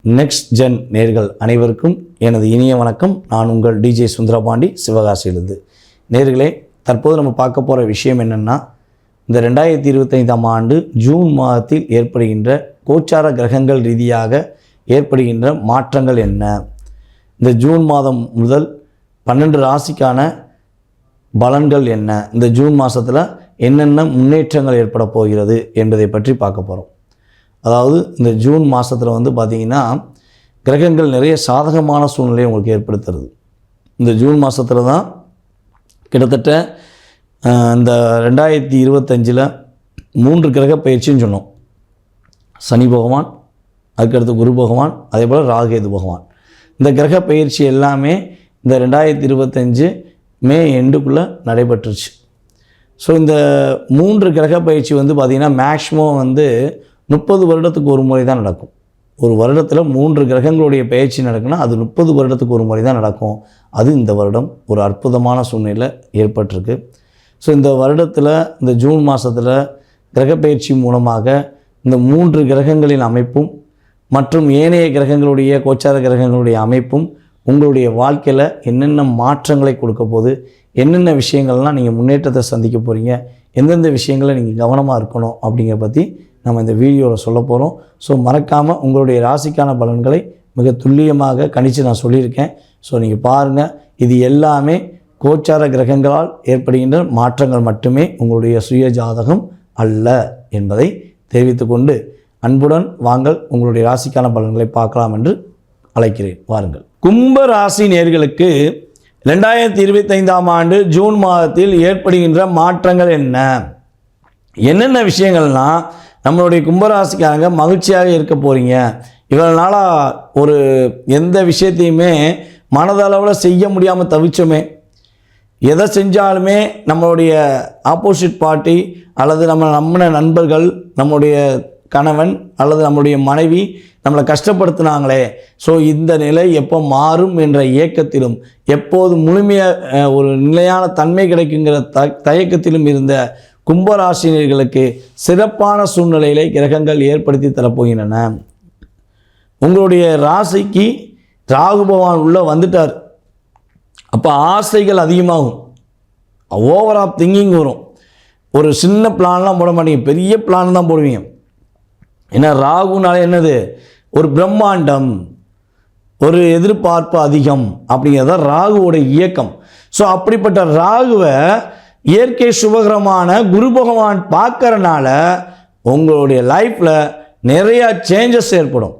Next gen நேர்கள் அனைவருக்கும் எனது இனிய வணக்கம். நான் உங்கள் டிஜே சுந்தரபாண்டி, சிவகாசியிலிருந்து. நேர்களே, தற்போது நம்ம பார்க்க போகிற விஷயம் என்னென்னா, இந்த 2025ஆம் ஆண்டு ஜூன் மாதத்தில் ஏற்படுகின்ற கோச்சார கிரகங்கள் ரீதியாக ஏற்படுகின்ற மாற்றங்கள் என்ன, இந்த ஜூன் மாதம் முதல் 12 ராசிக்கான பலன்கள் என்ன, இந்த ஜூன் மாதத்தில் என்னென்ன முன்னேற்றங்கள் ஏற்பட போகிறது என்பதை பற்றி பார்க்க போகிறோம். அதாவது இந்த ஜூன் மாதத்தில் பார்த்திங்கன்னா கிரகங்கள் நிறைய சாதகமான சூழ்நிலையை உங்களுக்கு ஏற்படுத்துறது. இந்த ஜூன் மாதத்தில் தான் கிட்டத்தட்ட இந்த 2025 3 கிரக பயிற்சின்னு சொன்னோம். சனி பகவான், அதுக்கடுத்து குரு பகவான், அதே போல் ராகுகேது பகவான். இந்த கிரக பயிற்சி எல்லாமே இந்த 2025 மே எண்டுக்குள்ளே நடைபெற்றுச்சு. ஸோ இந்த 3 கிரக பயிற்சி பார்த்திங்கன்னா மேக்ஸிமம் 30 வருடத்துக்கு ஒரு முறை தான் நடக்கும். ஒரு வருடத்தில் 3 கிரகங்களுடைய பயிற்சி நடக்குன்னா அது 30 வருடத்துக்கு ஒரு முறை தான் நடக்கும். அது இந்த வருடம் ஒரு அற்புதமான சூழ்நிலை ஏற்பட்டிருக்கு. ஸோ இந்த வருடத்தில் இந்த ஜூன் மாதத்தில் கிரக பயிற்சி மூலமாக இந்த 3 கிரகங்களின் அமைப்பும் மற்றும் ஏனைய கிரகங்களுடைய கோச்சார கிரகங்களுடைய அமைப்பும் உங்களுடைய வாழ்க்கையில் என்னென்ன மாற்றங்களை கொடுக்க போகுது, என்னென்ன விஷயங்கள்லாம் நீங்கள் முன்னேற்றத்தை சந்திக்க போகிறீங்க, எந்தெந்த விஷயங்களை நீங்கள் கவனமாக இருக்கணும் அப்படிங்கிறத பற்றி நம்ம இந்த வீடியோவில் சொல்ல போகிறோம். ஸோ மறக்காமல் உங்களுடைய ராசிக்கான பலன்களை மிக துல்லியமாக கணித்து நான் சொல்லியிருக்கேன். ஸோ நீங்கள் பாருங்கள், இது எல்லாமே கோச்சார கிரகங்களால் ஏற்படுகின்ற மாற்றங்கள் மட்டுமே, உங்களுடைய சுய ஜாதகம் அல்ல என்பதை தெரிவித்துக்கொண்டு அன்புடன் வாங்கள் உங்களுடைய ராசிக்கான பலன்களை பார்க்கலாம் என்று அழைக்கிறேன். வாருங்கள். கும்ப ராசி நேயர்களுக்கு 2025ஆம் ஆண்டு ஜூன் மாதத்தில் ஏற்படுகின்ற மாற்றங்கள் என்னென்ன விஷயங்கள்னால், நம்மளுடைய கும்பராசிக்காரங்க மகிழ்ச்சியாக இருக்க போகிறீங்க. இவ்வளோ நாளாக ஒரு எந்த விஷயத்தையுமே மனதளவில் செய்ய முடியாமல் தவிச்சோமே, எதை செஞ்சாலுமே நம்மளுடைய ஆப்போசிட் பார்ட்டி அல்லது நம்ம நம்பின நண்பர்கள், நம்முடைய கணவன் அல்லது நம்முடைய மனைவி நம்மளை கஷ்டப்படுத்தினாங்களே, ஸோ இந்த நிலை எப்போ மாறும் என்ற ஏக்கத்திலும், எப்போது முழுமையாக ஒரு நிலையான தன்மை கிடைக்குங்கிற தயக்கத்திலும் இருந்த கும்பராசினியர்களுக்கு சிறப்பான சூழ்நிலைகளை கிரகங்கள் ஏற்படுத்தி தரப்போகின்றன. உங்களுடைய ராசிக்கு ராகு பகவான் உள்ளே வந்துட்டார். அப்போ ஆசைகள் அதிகமாகும், ஓவர் ஆஃப் திங்கிங் வரும். ஒரு சின்ன பிளான்லாம் போட மாட்டீங்க, பெரிய பிளான் தான் போடுவீங்க. ஏன்னா ராகுனால என்னது, ஒரு பிரம்மாண்டம், ஒரு எதிர்பார்ப்பு அதிகம் அப்படிங்கிறது தான் ராகுவோட இயக்கம். ஸோ அப்படிப்பட்ட ராகுவை இயற்கை சுபகிரமான குரு பகவான் பார்க்கறனால உங்களுடைய லைஃப்பில் நிறையா சேஞ்சஸ் ஏற்படும்.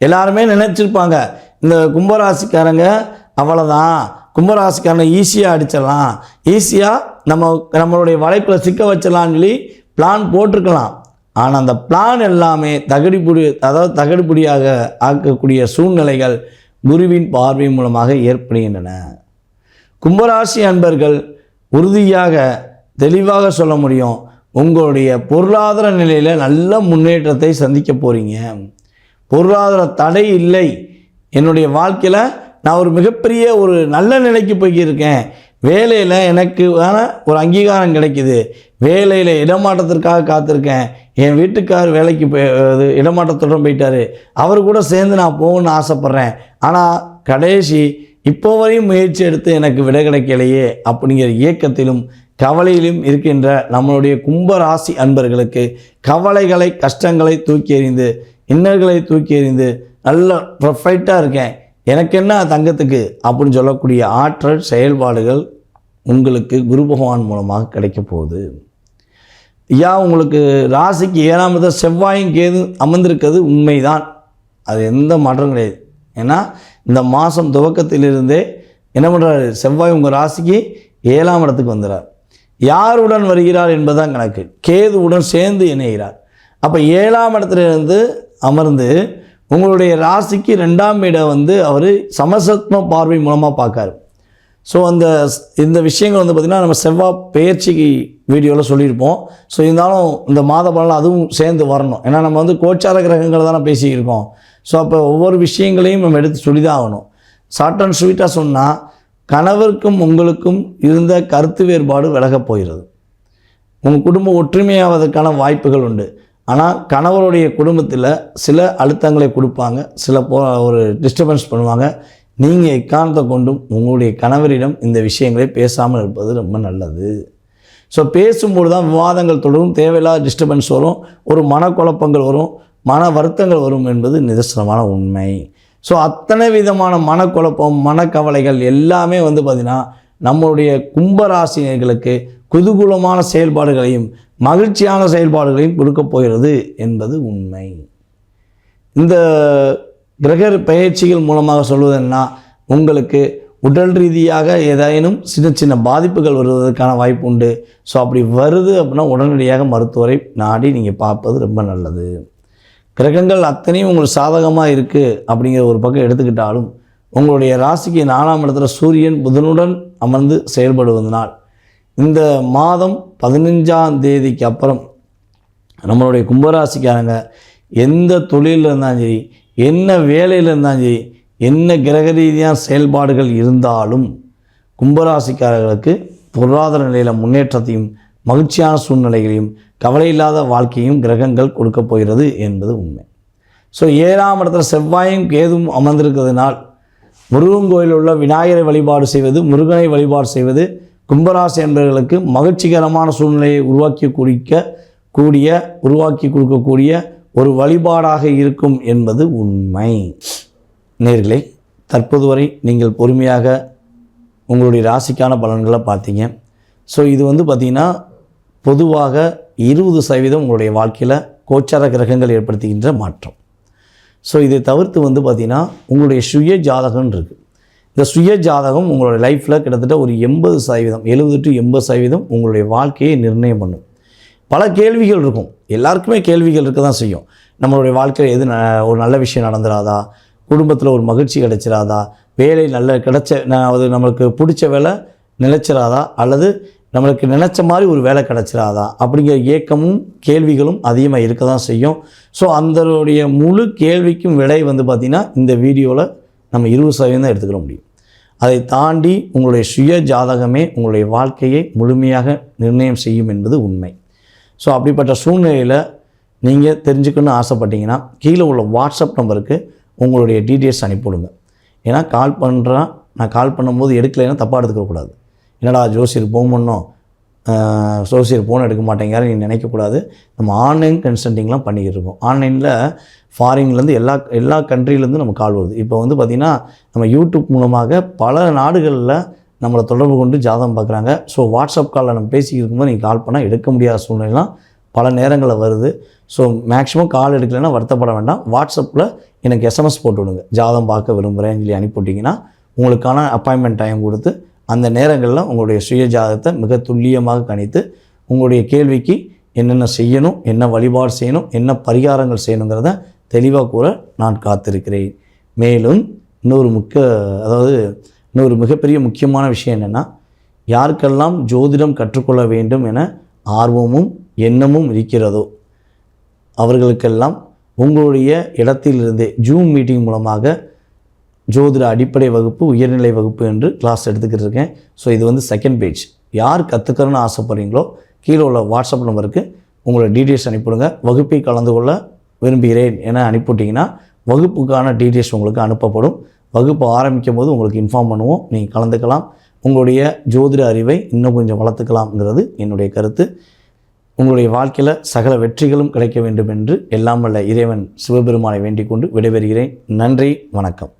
எல்லாருமே நினச்சிருப்பாங்க இந்த கும்பராசிக்காரங்க அவ்வளோதான், கும்பராசிக்காரனை ஈஸியாக அடிச்சிடலாம், ஈஸியாக நம்மளுடைய வலைப்பில் சிக்க வச்சிடலான்னு சொல்லி பிளான் போட்டிருக்கலாம். ஆனால் அந்த பிளான் எல்லாமே தகடுபுடியாக ஆக்கக்கூடிய சூழ்நிலைகள் குருவின் பார்வை மூலமாக ஏற்படுகின்றன. கும்பராசி அன்பர்கள் உறுதியாக தெளிவாக சொல்ல முடியும், உங்களுடைய பொருளாதார நிலையில் நல்ல முன்னேற்றத்தை சந்திக்க போகிறீங்க. பொருளாதார தடை இல்லை, என்னுடைய வாழ்க்கையில் நான் ஒரு மிகப்பெரிய ஒரு நல்ல நிலைக்கு போய்க்கிருக்கேன், வேலையில் எனக்கு ஒரு அங்கீகாரம் கிடைக்குது, வேலையில் இடமாற்றத்திற்காக காத்திருக்கேன், என் வீட்டுக்கார் வேலைக்கு இடமாற்றத்துடன் போயிட்டார், அவர் கூட சேர்ந்து நான் போகணுன்னு ஆசைப்பட்றேன், ஆனால் கடைசி இப்போ வரையும் முயற்சி எடுத்து எனக்கு விடை கிடைக்கலையே அப்படிங்கிற இயக்கத்திலும் கவலையிலும் இருக்கின்ற நம்மளுடைய கும்பராசி அன்பர்களுக்கு கவலைகளை, கஷ்டங்களை தூக்கி எறிந்து, இன்னல்களை தூக்கி எறிந்து நல்ல ப்ரொஃபைட்டாக இருக்கேன், எனக்கு என்ன தங்கத்துக்கு அப்படின்னு சொல்லக்கூடிய ஆற்றல் செயல்பாடுகள் உங்களுக்கு குரு பகவான் மூலமாக கிடைக்க போகுது. உங்களுக்கு ராசிக்கு 7ஆம் இடத்துல செவ்வாயும் கேது அமர்ந்திருக்கிறது உண்மைதான், அது எந்த மாற்றம் கிடையாது. ஏன்னா இந்த மாதம் துவக்கத்திலிருந்தே என்ன பண்ணுறாரு, செவ்வாய் உங்கள் ராசிக்கு 7ஆம் இடத்துக்கு வந்துடுறார். யாருடன் வருகிறார் என்பதுதான் கணக்கு, கேதுவுடன் சேர்ந்து இணைகிறார். அப்போ 7ஆம் இடத்துலேருந்து அமர்ந்து உங்களுடைய ராசிக்கு 2ஆம் இடம் அவர் சமசத்ம பார்வை மூலமாக பார்க்காரு. ஸோ இந்த விஷயங்கள் பார்த்திங்கன்னா நம்ம செவ்வாய் பெயர்ச்சிக்கு வீடியோவில் சொல்லியிருப்போம். ஸோ இருந்தாலும் இந்த மாத பலன் அதுவும் சேர்ந்து வரணும். ஏன்னா நம்ம கோச்சார கிரகங்கள் தானே பேசியிருக்கோம். ஸோ அப்போ ஒவ்வொரு விஷயங்களையும் நம்ம எடுத்து சொல்லி தான் ஆகணும். ஷார்ட் அண்ட் ஸ்வீட்டாக சொன்னால், கணவருக்கும் உங்களுக்கும் இருந்த கருத்து வேறுபாடு விலகப் போகிறது, உங்கள் குடும்பம் ஒற்றுமையாவதற்கான வாய்ப்புகள் உண்டு. ஆனால் கணவருடைய குடும்பத்தில் சில அழுத்தங்களை கொடுப்பாங்க, சில ஒரு டிஸ்டர்பன்ஸ் பண்ணுவாங்க. நீங்கள் எக்காரணத்தை கொண்டும் உங்களுடைய கணவரிடம் இந்த விஷயங்களை பேசாமல் இருப்பது ரொம்ப நல்லது. ஸோ பேசும்போது தான் விவாதங்கள் தொடரும், தேவையில்லாத டிஸ்டர்பன்ஸ் வரும், ஒரு மனக்குழப்பங்கள் வரும், மன வருத்தங்கள் வரும் என்பது நிதர்சனமான உண்மை. ஸோ அத்தனை விதமான மனக்குழப்பம், மனக்கவலைகள் எல்லாமே பார்த்திங்கன்னா நம்மளுடைய கும்பராசினியர்களுக்கு குதூகூலமான செயல்பாடுகளையும் மகிழ்ச்சியான செயல்பாடுகளையும் கொடுக்க போகிறது என்பது உண்மை. இந்த கிரக பெயர்ச்சிகள் மூலமாக சொல்வதுன்னா, உங்களுக்கு உடல் ரீதியாக ஏதேனும் சின்ன சின்ன பாதிப்புகள் வருவதற்கான வாய்ப்பு உண்டு. ஸோ அப்படி வருது அப்படின்னா உடனடியாக மருத்துவரை நாடி நீங்கள் பார்ப்பது ரொம்ப நல்லது. கிரகங்கள் அத்தனையும் உங்களுக்கு சாதகமாக இருக்குது அப்படிங்கிற ஒரு பக்கம் எடுத்துக்கிட்டாலும், உங்களுடைய ராசிக்கு 4ஆம் இடத்துல சூரியன் புதனுடன் அமர்ந்து செயல்படுவதனால் இந்த மாதம் 15ஆம் தேதிக்கு அப்புறம் நம்மளுடைய கும்பராசிக்காரங்க எந்த தொழிலில் இருந்தாலும் சரி, என்ன வேலையில் இருந்தாலும் சரி, என்ன கிரக ரீதியான செயல்பாடுகள் இருந்தாலும் கும்பராசிக்காரர்களுக்கு பொருளாதார நிலையில் முன்னேற்றத்தையும் மகிழ்ச்சியான சூழ்நிலைகளையும் கவலை இல்லாத வாழ்க்கையும் கிரகங்கள் கொடுக்க போகிறது என்பது உண்மை. ஸோ 7ஆம் இடத்துல செவ்வாயும் கேதுவும் அமர்ந்திருக்கிறதுனால் முருகன் கோயிலில் உள்ள விநாயகரை வழிபாடு செய்வது, முருகனை வழிபாடு செய்வது கும்பராசி என்பவர்களுக்கு மகிழ்ச்சிகரமான சூழ்நிலையை உருவாக்கி கொடுக்கக்கூடிய ஒரு வழிபாடாக இருக்கும் என்பது உண்மை. நேயர்களே, தற்போது வரை நீங்கள் பொறுமையாக உங்களுடைய ராசிக்கான பலன்களை பார்த்தீங்க. ஸோ இது பார்த்திங்கன்னா பொதுவாக 20% உங்களுடைய வாழ்க்கையில் கோச்சார கிரகங்கள் ஏற்படுத்துகின்ற மாற்றம். ஸோ இதை தவிர்த்து பார்த்திங்கன்னா உங்களுடைய சுய ஜாதகம் இருக்குது. இந்த சுய ஜாதகம் உங்களுடைய லைஃப்பில் கிட்டத்தட்ட ஒரு 80%, 70 to 80% உங்களுடைய வாழ்க்கையை நிர்ணயம் பண்ணும். பல கேள்விகள் இருக்கும், எல்லாருக்குமே கேள்விகள் இருக்க தான் செய்யும். நம்மளுடைய வாழ்க்கையில் எது ஒரு நல்ல விஷயம் நடந்துடாதா, குடும்பத்தில் ஒரு மகிழ்ச்சி கிடைச்சிடாதா, வேலை அது நம்மளுக்கு பிடிச்ச வேலை நிலைச்சிடாதா, அல்லது நம்மளுக்கு நினச்ச மாதிரி ஒரு வேலை கிடச்சிடாதா அப்படிங்கிற ஏக்கமும் கேள்விகளும் அதிகமாக இருக்க தான் செய்யும். ஸோ அந்தனுடைய முழு கேள்விக்கும் விடை பார்த்திங்கன்னா இந்த வீடியோவில் நம்ம 20% தான் எடுத்துக்கிற முடியும். அதை தாண்டி உங்களுடைய சுய ஜாதகமே உங்களுடைய வாழ்க்கையை முழுமையாக நிர்ணயம் செய்யும் என்பது உண்மை. ஸோ அப்படிப்பட்ட சூழ்நிலையில் நீங்கள் தெரிஞ்சுக்கணும்னு ஆசைப்பட்டீங்கன்னா கீழே உள்ள வாட்ஸ்அப் நம்பருக்கு உங்களுடைய டீட்டெயில்ஸ் அனுப்பிவிடுங்க. ஏன்னா நான் கால் பண்ணும்போது எடுக்கலைன்னா தப்பாக எடுத்துக்கக்கூடாது. என்னடா ஜோசியர் ஃபோன் பண்ணோம், ஜோசியர் ஃபோன் எடுக்க மாட்டேங்கிறாரு நீ நினைக்கக்கூடாது. நம்ம ஆன்லைன் கன்சல்ட்டிங்லாம் பண்ணிக்கிட்டு இருக்கோம். ஆன்லைனில் ஃபாரின்லேருந்து எல்லா கண்ட்ரிலேருந்து நம்ம கால் வருது. இப்போ பார்த்திங்கன்னா நம்ம யூடியூப் மூலமாக பல நாடுகளில் நம்மளை தொடர்பு கொண்டு ஜாதகம் பார்க்குறாங்க. ஸோ வாட்ஸ்அப் காலில் நம்ம பேசிக்கிட்டு இருக்கும்போது நீங்கள் கால் பண்ணால் எடுக்க முடியாத சூழ்நிலைலாம் பல நேரங்களில் வருது. ஸோ மேக்ஸிமம் கால் எடுக்கலைன்னா வருத்தப்பட வேண்டாம். வாட்ஸ்அப்பில் எனக்கு எஸ்எம்எஸ் போட்டு விடுங்க, ஜாதகம் பார்க்க விரும்புகிறேன்னு சொல்லி அனுப்பிவிட்டிங்கன்னா உங்களுக்கான அப்பாயின்மெண்ட் டைம் கொடுத்து அந்த நேரங்களில் உங்களுடைய சுய ஜாதகத்தை மிக துல்லியமாக கணித்து உங்களுடைய கேள்விக்கு என்னென்ன செய்யணும், என்ன வழிபாடு செய்யணும், என்ன பரிகாரங்கள் செய்யணுங்கிறத தெளிவாக கூற நான் காத்திருக்கிறேன். மேலும் இன்னொரு மிகப்பெரிய முக்கியமான விஷயம் என்னென்னா, யாருக்கெல்லாம் ஜோதிடம் கற்றுக்கொள்ள வேண்டும் என ஆர்வமும் எண்ணமும் இருக்கிறதோ அவர்களுக்கெல்லாம் உங்களுடைய இடத்திலிருந்தே ஜூம் மீட்டிங் மூலமாக ஜோதிட அடிப்படை வகுப்பு, உயர்நிலை வகுப்பு என்று கிளாஸ் எடுத்துக்கிட்டு இருக்கேன். ஸோ இது செகண்ட் பேஜ். யார் கற்றுக்கிறன்னு ஆசைப்படுறீங்களோ கீழே உள்ள வாட்ஸ்அப் நம்பருக்கு உங்களோட டீட்டெயில்ஸ் அனுப்பிவிடுங்க. வகுப்பை கலந்து கொள்ள விரும்புகிறேன் என அனுப்பிவிட்டிங்கன்னா வகுப்புக்கான டீட்டெயில்ஸ் உங்களுக்கு அனுப்பப்படும். வகுப்பு ஆரம்பிக்கும் போது உங்களுக்கு இன்ஃபார்ம் பண்ணுவோம், நீங்கள் கலந்துக்கலாம். உங்களுடைய ஜோதிட அறிவை இன்னும் கொஞ்சம் வளர்த்துக்கலாம்ங்கிறது என்னுடைய கருத்து. உங்களுடைய வாழ்க்கையில் சகல வெற்றிகளும் கிடைக்க வேண்டும் என்று எல்லாம் வல்ல இறைவன் சிவபெருமானை வேண்டிக் கொண்டு விடைபெறுகிறேன். நன்றி, வணக்கம்.